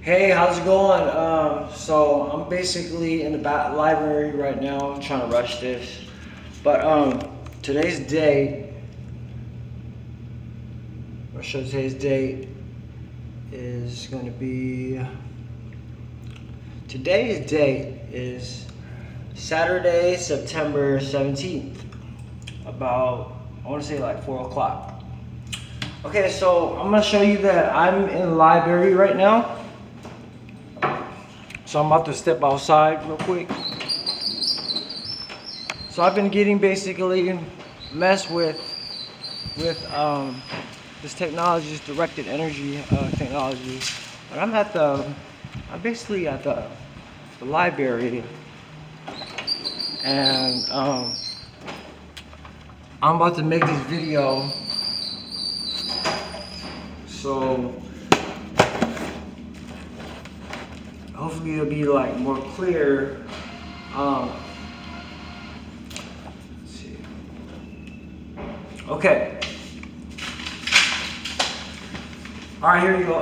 Hey, how's it going? So I'm basically in the library right now. I'm trying to rush this, but today's date. I'll show today's date is going to be. Today's date is Saturday, September 17th. About I want to say like 4 o'clock. Okay, so I'm gonna show you that I'm in the library right now. So I'm about to step outside real quick. So I've been getting basically messed with this technology, this directed energy technology. But I'm basically at the library, and I'm about to make this video. So hopefully it'll be like more clear. Let's see. Okay. All right, here you go.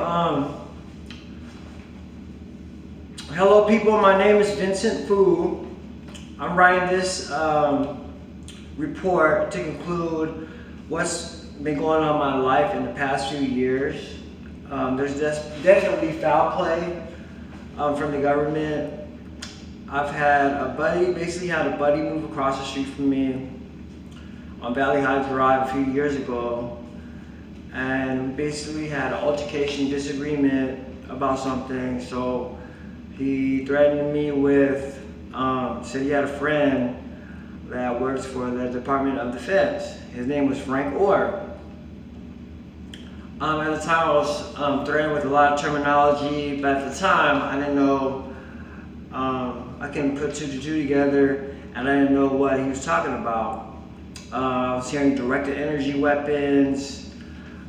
Hello, people. My name is Vincent Fu. I'm writing this report to conclude what's been going on in my life in the past few years. There's definitely foul play from the government. I've had a buddy move across the street from me on Valley High Drive a few years ago, and we basically had an altercation, disagreement about something. So he threatened me with, said he had a friend that works for the Department of Defense. His name was Frank Orr. At the time, I was threatened with a lot of terminology, but at the time, I didn't know. I couldn't put two to two together, and I didn't know what he was talking about. I was hearing directed energy weapons,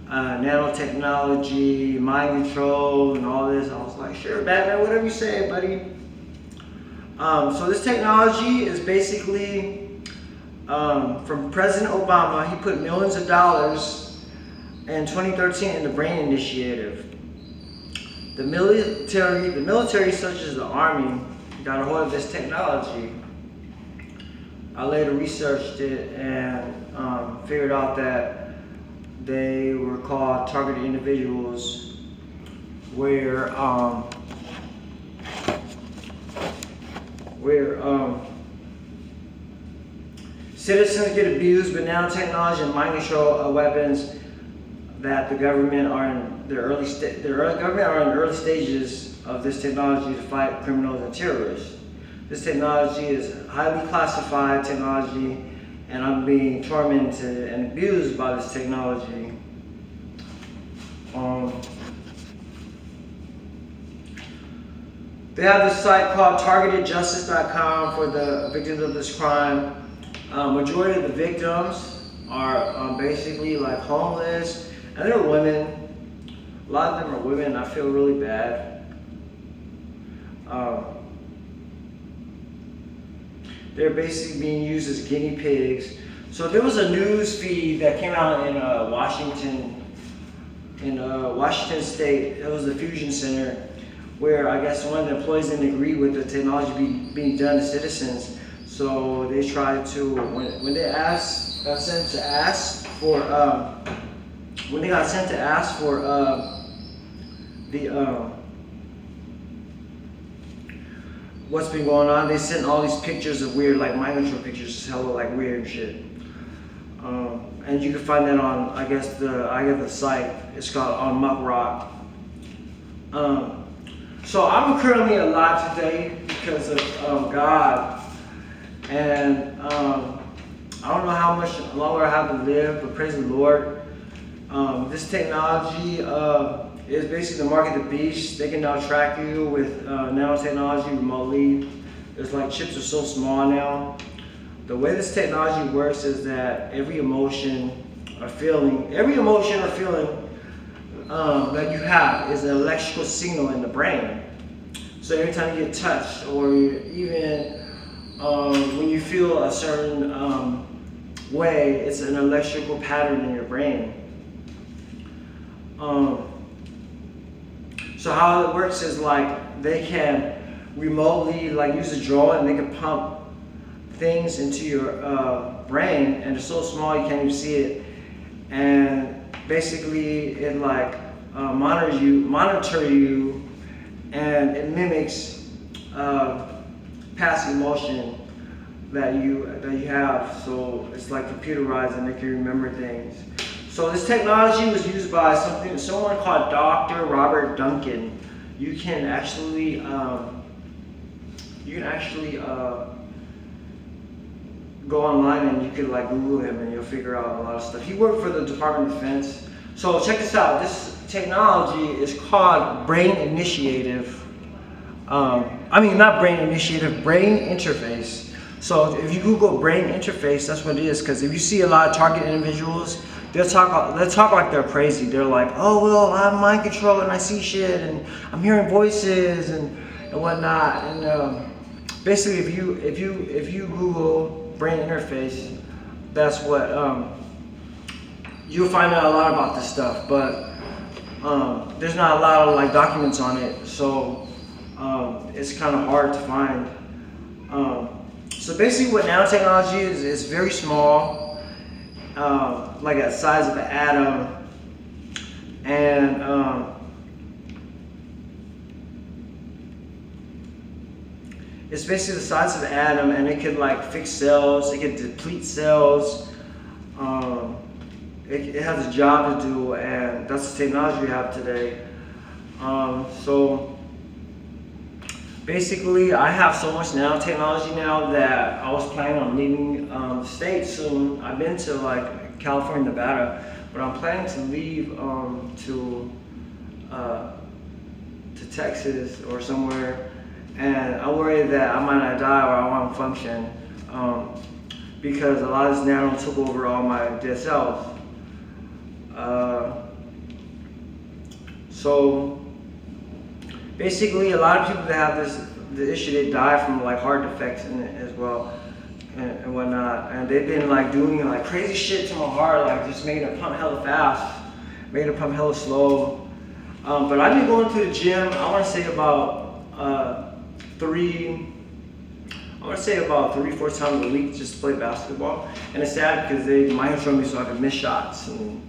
nanotechnology, mind control, and all this. I was like, sure, Batman, whatever you say, buddy. So this technology is basically from President Obama. He put millions of dollars in 2013 in the Brain Initiative. The military such as the Army, got a hold of this technology. I later researched it and figured out that they were called targeted individuals, where citizens get abused with nanotechnology and mind control weapons that the government are in the early stages of this technology to fight criminals and terrorists. This technology is highly classified technology, and I'm being tormented and abused by this technology. They have this site called targetedjustice.com for the victims of this crime. Majority of the victims are basically like homeless, and they're women. A lot of them are women, and I feel really bad. They're basically being used as guinea pigs. So there was a news feed that came out in Washington State. It was the Fusion Center, where I guess one of the employees didn't agree with the technology being done to citizens. So they tried to, when they got sent to ask for what's been going on, they sent all these pictures of weird, like mind control pictures, just hella like weird and shit. And you can find that on, I guess the site. It's called On Muck Rock. So I'm currently alive today because of God, and I don't know how much longer I have to live, but praise the Lord. This technology is basically the mark of the beast. They can now track you with nanotechnology remotely. There's like chips are so small now. The way this technology works is that every emotion or feeling that you have is an electrical signal in the brain. So every time you get touched, or even when you feel a certain way, it's an electrical pattern in your brain. So how it works is like they can remotely like use a drone and they can pump things into your brain, and it's so small you can't even see it. And basically it like monitor you, and it mimics past emotion that you have. So it's like computerized and they can remember things. So this technology was used by someone called Dr. Robert Duncan. You can actually go online and you could like Google him and you'll figure out a lot of stuff. He worked for the Department of Defense. So check this out. This technology is called Brain Initiative. Not Brain Initiative, Brain Interface. So if you Google Brain Interface, that's what it is. Because if you see a lot of target individuals, they'll talk like they're crazy. They're like, oh well, I'm mind control and I see shit and I'm hearing voices and whatnot. And basically, if you Google Brain Interface, that's what you'll find out a lot about this stuff. But there's not a lot of like documents on it, so it's kind of hard to find. So basically, what nanotechnology is, it's very small, like the size of an atom, and it's basically the size of an atom, and it could like fix cells, it could deplete cells. It has a job to do, and that's the technology we have today. So basically, I have so much nanotechnology now that I was planning on leaving the state soon. I've been to like California, Nevada, but I'm planning to leave to Texas or somewhere. And I worry that I might not die or I won't function because a lot of this nano took over all my dead cells. So basically, a lot of people that have the issue, they die from like heart defects in it as well and whatnot. And they've been like doing like crazy shit to my heart, like just making it pump hella fast, making it pump hella slow. But I've been going to the gym. I want to say about 3-4 times a week just to play basketball. And it's sad because they mind control me so I can miss shots. And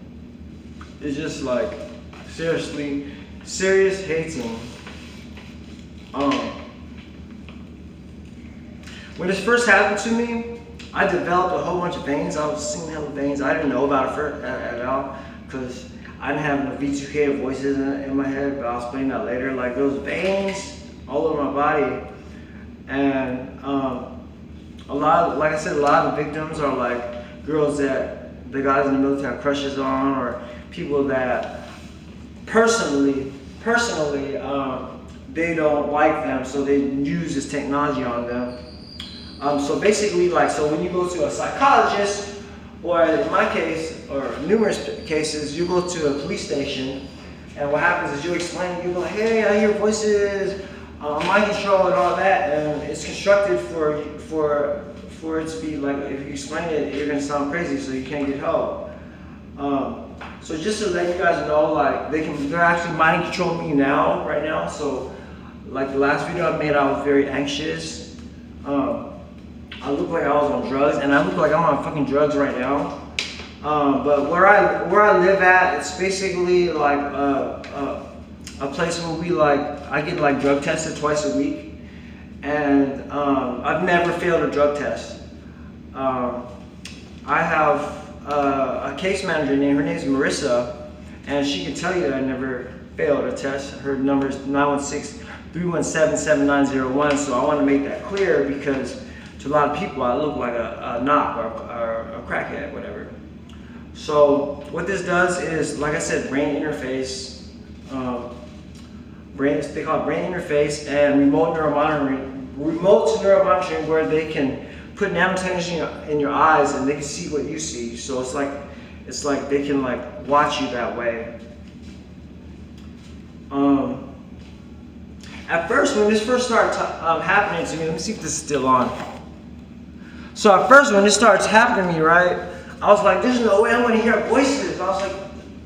it's just like serious hating. When this first happened to me, I developed a whole bunch of veins. I was seeing hella veins. I didn't know about it at all because I didn't have no V2K voices in my head, but I'll explain that later. Like those veins all over my body, and a lot of the victims are like girls that the guys in the military have crushes on, or people that personally they don't like them, so they use this technology on them. So basically, like, so when you go to a psychologist, or in my case, or numerous cases, you go to a police station, and what happens is you explain, you go, hey, I hear voices, mind control and all that, and it's constructed for it to be like, if you explain it, you're gonna sound crazy, so you can't get help. So just to let you guys know, like, they're actually mind controlling me right now. So, like the last video I made, I was very anxious. I look like I was on drugs, and I look like I'm on fucking drugs right now. But where I live at, it's basically like a place where I get like drug tested twice a week, and I've never failed a drug test. I have a case manager her name's Marissa, and she can tell you that I never failed a test. Her number is 916-317-7901. So I want to make that clear because to a lot of people I look like a knock or a crackhead, whatever. So what this does is, like I said, brain interface. They call it brain interface and remote neuromonitoring, where they can put nanotechnology in your eyes and they can see what you see. So it's like they can like watch you that way. At first, when this first started happening to me, let me see if this is still on. So at first, when this starts happening to me, right, I was like, there's no way I'm gonna hear voices. I was like,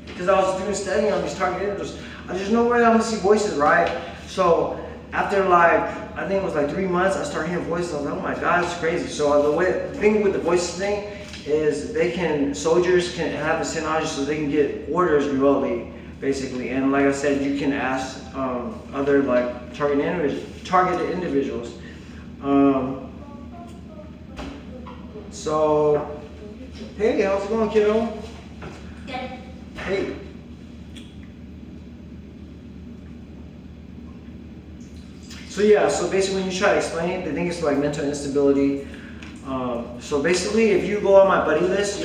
because I was doing studying on these target individuals, I just know where I'm gonna see voices, right? So after like, I think it was like 3 months, I started hearing voices. I was like, oh my God, it's crazy. So the thing with the voices thing is soldiers can have the technology so they can get orders remotely, basically. And like I said, you can ask other like targeted individuals. So, hey, how's it going, kiddo? Good. Hey. So yeah, so basically when you try to explain it, they think it's like mental instability. So basically, if you go on my buddy list,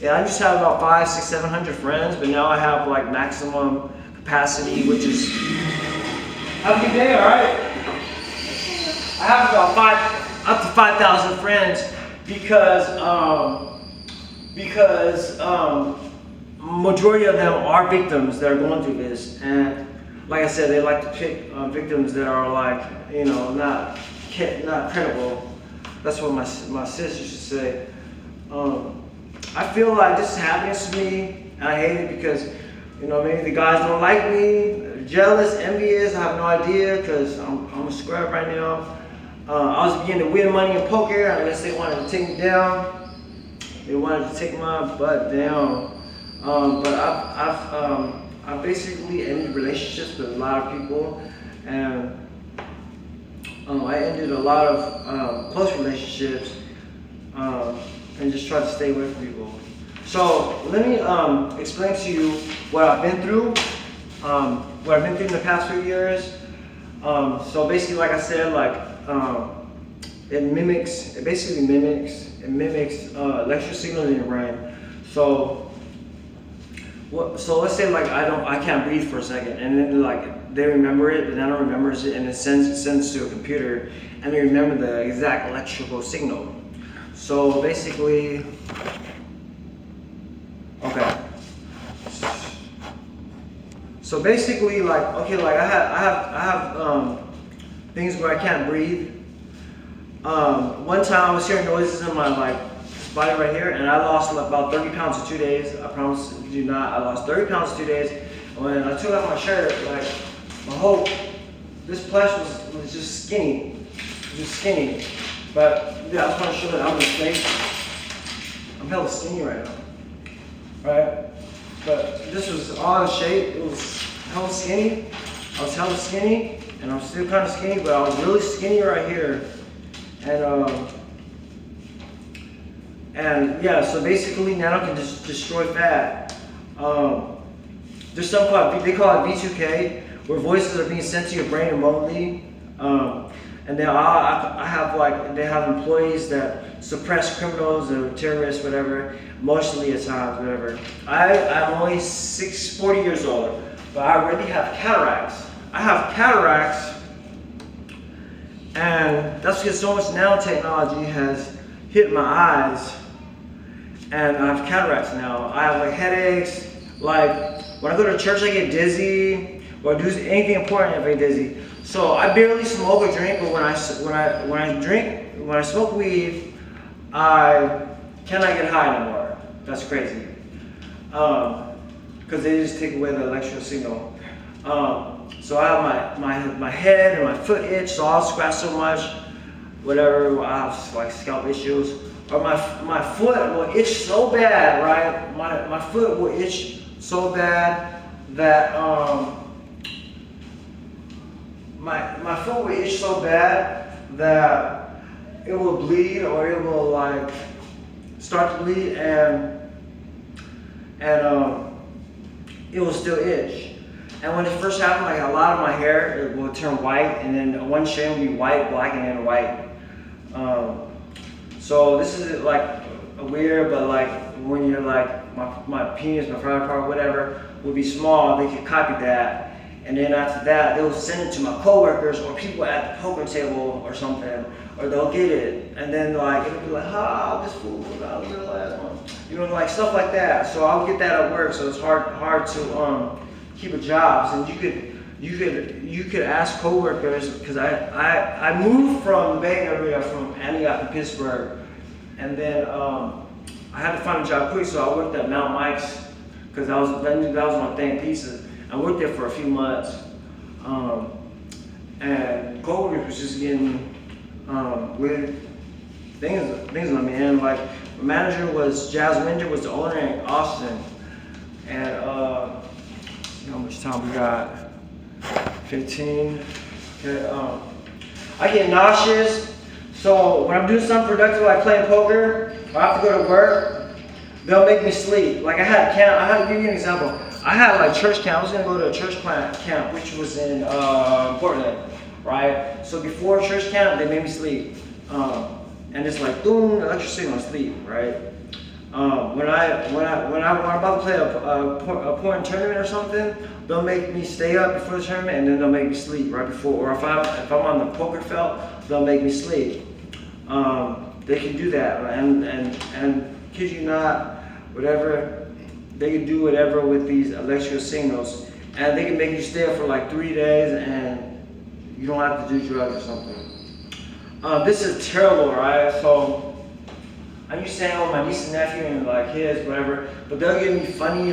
I used to have about 500, 600, 700 friends, but now I have like maximum capacity, which is, have a good day, all right? I have about up to 5,000 friends because majority of them are victims that are going through this, and like I said, they like to pick victims that are like, you know, not credible. That's what my sis used to say. I feel like this is happening to me, and I hate it because, you know, maybe the guys don't like me, jealous, envious. I have no idea because I'm a scrub right now. I was beginning to win money in poker, and I guess they wanted to take me down. They wanted to take my butt down. But I've basically ended relationships with a lot of people, and I ended a lot of close relationships, and just tried to stay away from people. So let me explain to you what I've been through, in the past few years. So basically, like I said, it basically mimics electrical signals in your brain. So let's say like I can't breathe for a second, and then like they remember it, but then I don't remember it, and it sends to a computer, and they remember the exact electrical signal. So basically, okay. So basically, like I have things where I can't breathe. One time I was hearing noises in my body right here, and I lost about 30 pounds in 2 days. I promise you not. I lost 30 pounds in 2 days. When I took off my shirt, this flesh was just skinny, But yeah, I just want to show that I'm in shape. I'm hella skinny right now, right? But this was all in shape. It was hella skinny. I was hella skinny, and I'm still kind of skinny, but I was really skinny right here. And yeah, so basically nano can just destroy fat. There's something they call it V2K, where voices are being sent to your brain remotely. And then they have employees that suppress criminals or terrorists, whatever, emotionally at times, whatever. I'm only 40 years old, but I already have cataracts. I have cataracts, and that's because so much nanotechnology has hit my eyes, and I have cataracts now. I have headaches. Like when I go to church, I get dizzy, or do anything important, I get dizzy. So I barely smoke or drink, but when I smoke weed, I cannot get high anymore. That's crazy. Because they just take away the electrical signal. So I have my head and my foot itch, so I'll scratch so much, whatever. I have scalp issues, or my foot will itch so bad, right? My foot will itch so bad that my foot will itch so bad that it will bleed, or it will start to bleed, and it will still itch. And when it first happened, a lot of my hair will turn white, and then one strand will be white, black, and then white. So this is weird, but when you're my penis, my private part, whatever, will be small, they can copy that. And then after that, they'll send it to my coworkers or people at the poker table or something, or they'll get it, and then it'll be this fool got a little ass one, stuff like that. So I'll get that at work. So it's hard to keep a job. And you could ask coworkers, because I moved from the Bay Area, from Antioch to Pittsburgh, and then I had to find a job quick, so I worked at Mount Mike's, because that was my thing, pieces. I worked there for a few months. And coworkers was just getting weird things on me. And like, my manager was Jazz Winder, was the owner in Austin. And see how much time we got? 15. Okay, I get nauseous. So when I'm doing something productive like playing poker, or I have to go to work, they'll make me sleep. Like I had camp, I had to give you an example. I had like church camp, I was gonna go to a church camp, which was in Portland, right? So before church camp, they made me sleep. And it's like, boom, electricity on sleep, right? When I'm about to play a porn tournament or something, they'll make me stay up before the tournament, and then they'll make me sleep right before. Or if I'm on the poker felt, they'll make me sleep. They can do that, and kid you not, whatever, they can do whatever with these electrical signals, and they can make you stay up for like 3 days, and you don't have to do drugs or something. This is terrible, right? So I used to hang with my niece and nephew and like kids, whatever, but they'll give me funny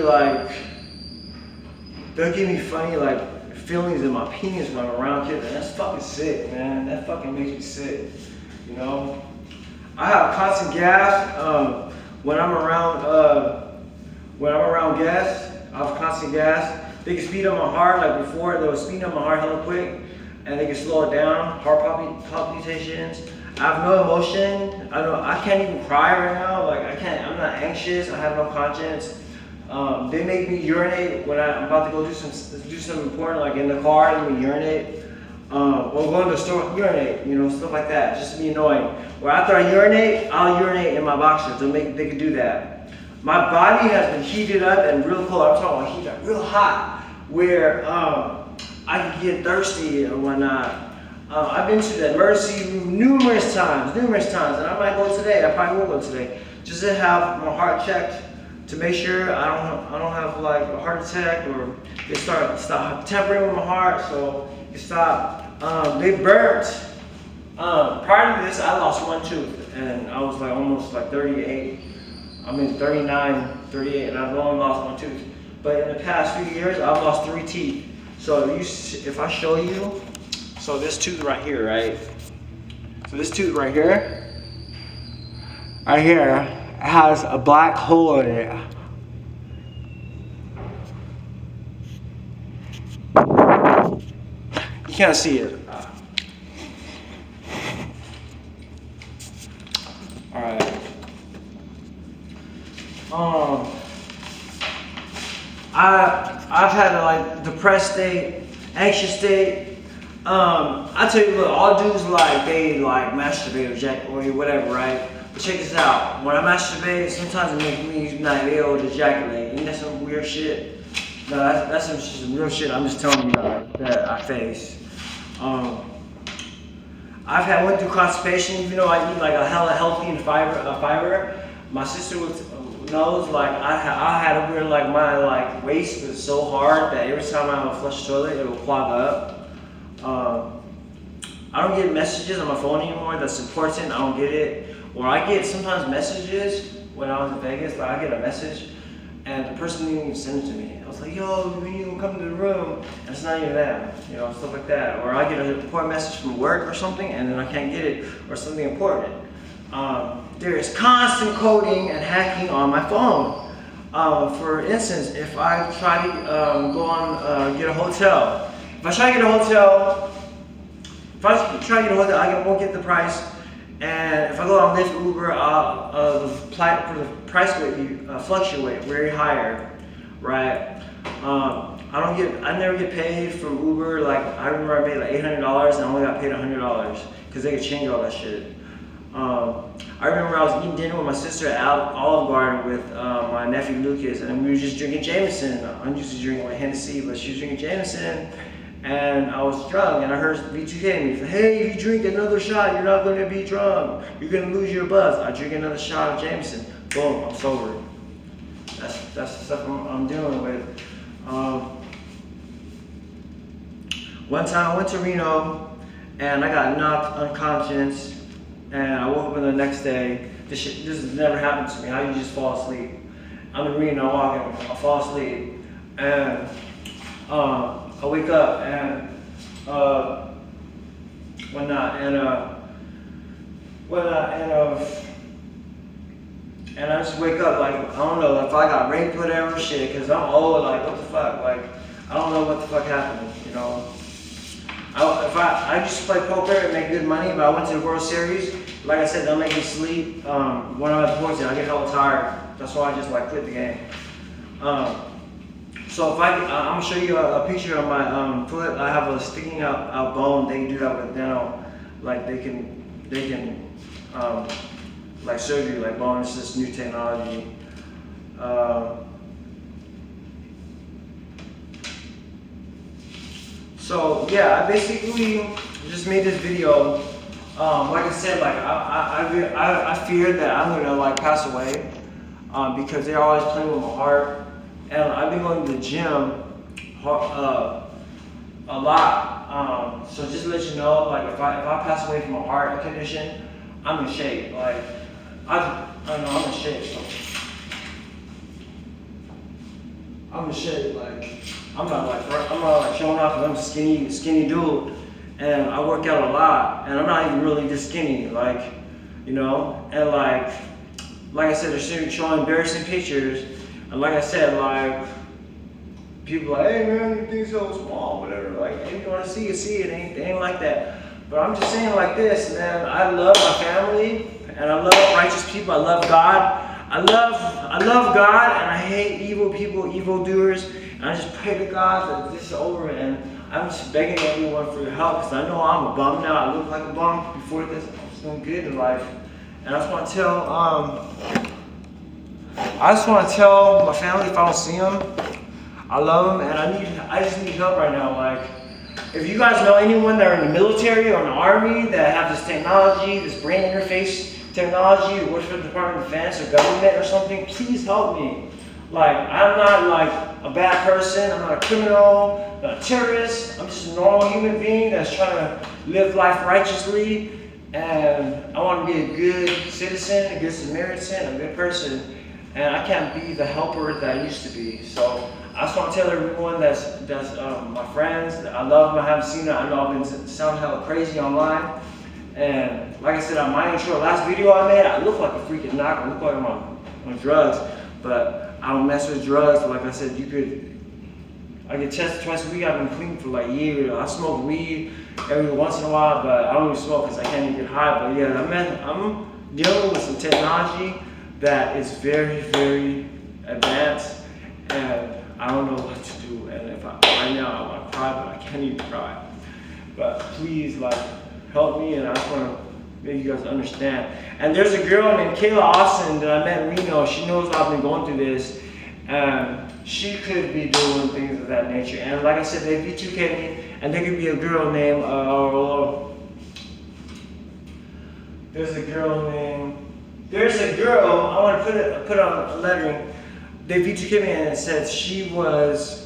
feelings in my penis when I'm around kids, and that's fucking sick, man. That fucking makes me sick, you know. I have constant gas when I'm around gas. I have constant gas. They can speed up my heart, like before they would speed up my heart hella quick, and they can slow it down. Heart palpitations. I have no emotion. I can't even cry right now. Like I'm not anxious. I have no conscience. They make me urinate when I'm about to go do something important, like in the car. They make me urinate. Or go to the store, urinate. You know, stuff like that. Just to be annoying. Or after I urinate, I'll urinate in my boxers. They can do that. My body has been heated up and real cold. I'm talking about heated up, real hot, where I can get thirsty or whatnot. I've been to the emergency room numerous times, and I might go today. I probably will go today, just to have my heart checked to make sure I don't have like a heart attack, or they stop tampering with my heart, so you stop. They burnt. Prior to this, I lost one tooth, and I was like almost like 38. I mean 39, 38, and I've only lost one tooth. But in the past few years, I've lost 3 teeth. So if I show you. So this tooth right here, right? So this tooth right here, has a black hole in it. You can't see it. All right. I've had a like depressed state, anxious state. I tell you, look, all dudes they masturbate or jack or whatever, right? But check this out. When I masturbate, sometimes it makes me not be able to ejaculate. Ain't that some weird shit? No, that's some real shit. I'm just telling you that I face. Went through constipation, even though I eat like a hella healthy and fiber. My sister knows I had a weird my waist was so hard that every time I would flush the toilet, it would clog up. I don't get messages on my phone anymore that's important. I don't get it. Or I get sometimes messages when I was in Vegas, I get a message and the person didn't even send it to me. I was like, yo, when you gonna come to the room? And it's not even them, you know, stuff like that. Or I get an important message from work or something and then I can't get it, or something important. There is constant coding and hacking on my phone. For instance, if I try to get a hotel, I won't get the price. And if I go on Lyft, Uber, the price will fluctuate very higher, right? I never get paid from Uber. Like I remember I made like $800 and I only got paid $100 because they could change all that shit. I remember I was eating dinner with my sister at Olive Garden with my nephew Lucas, and we were just drinking Jameson. I'm used to drinking like Hennessy, but she was drinking Jameson, and I was drunk, and I heard V2K me say, hey, if you drink another shot, you're not going to be drunk. You're going to lose your buzz. I drink another shot of Jameson. Boom, I'm sober. That's the stuff I'm dealing with. One time I went to Reno, and I got knocked unconscious. And I woke up the next day. This has never happened to me. How you just fall asleep? I'm in Reno walking, I fall asleep, and I wake up and whatnot, and I just wake up like, I don't know if I got raped, whatever shit, because I'm old, like, what the fuck, like, I don't know what the fuck happened, you know. I used to play poker and make good money, but I went to the World Series. Like I said, they'll make me sleep. When I'm at the sports, I get hella tired. That's why I just like quit the game. So if I'm gonna show you a picture of my foot. I have a sticking out bone. They can do that with dental, like they can like surgery, like bone. It's just new technology. So yeah, I basically just made this video. Like I said, like I fear that I'm gonna like pass away because they're always playing with my heart, and I've been going to the gym a lot. So just to let you know, like if I pass away from a heart condition, I'm in shape. Like I know I'm in shape. So I'm in shape. Like I'm not like showing off because I'm a skinny dude, and I work out a lot, and I'm not even really this skinny, like, you know, and like I said, they're showing embarrassing pictures, and like I said, like, people like, hey man, you think so small, whatever, like, hey, you want to see it, ain't like that. But I'm just saying like this, man, I love my family, and I love righteous people, I love God, I love God, and I hate evil people, evildoers, and I just pray to God that this is over, and I'm just begging everyone for your help, because I know I'm a bum now. I look like a bum. Before this, I was doing good in life. And I just want to tell my family if I don't see them, I love them, and I just need help right now. Like, if you guys know anyone that are in the military or in the army that have this technology, this brain interface technology, or works for the Department of Defense or government or something, please help me. Like, I'm not like a bad person, I'm not a criminal, not a terrorist, I'm just a normal human being that's trying to live life righteously, and I want to be a good citizen, a good Samaritan, a good person, and I can't be the helper that I used to be. So I just want to tell everyone that's my friends, that I love them, I haven't seen them, I know I've been sounding hella crazy online, and like I said on my intro, last video I made, I look like a freaking knock, I look like I'm on drugs, but I don't mess with drugs. Like I said, I get tested twice a week. I've been clean for like years. I smoke weed every once in a while, but I don't even smoke because I can't even get high. But yeah, I'm dealing with some technology that is very, very advanced, and I don't know what to do. And if right now I want to cry, but I can't even cry. But please, like, help me, and I just want to make you guys understand. And there's a girl named Kayla Austin that I met in Reno. She knows I've been going through this, and she could be doing things of that nature. And like I said, they V2K me, and there could be a girl named, there's a girl, I want to put on a lettering. They V2K me, and it says she was,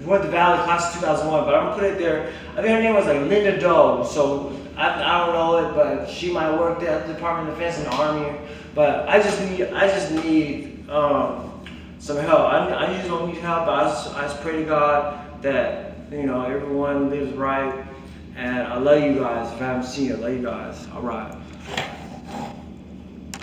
went to Valley class of 2001, but I'm gonna put it there. I think her name was like Linda Doe, so I don't know it, but she might work at the Department of Defense in the Army. But I just need some help. I usually don't need help, but I just pray to God that, you know, everyone lives right. And I love you guys. If I haven't seen you, I love you guys. All right.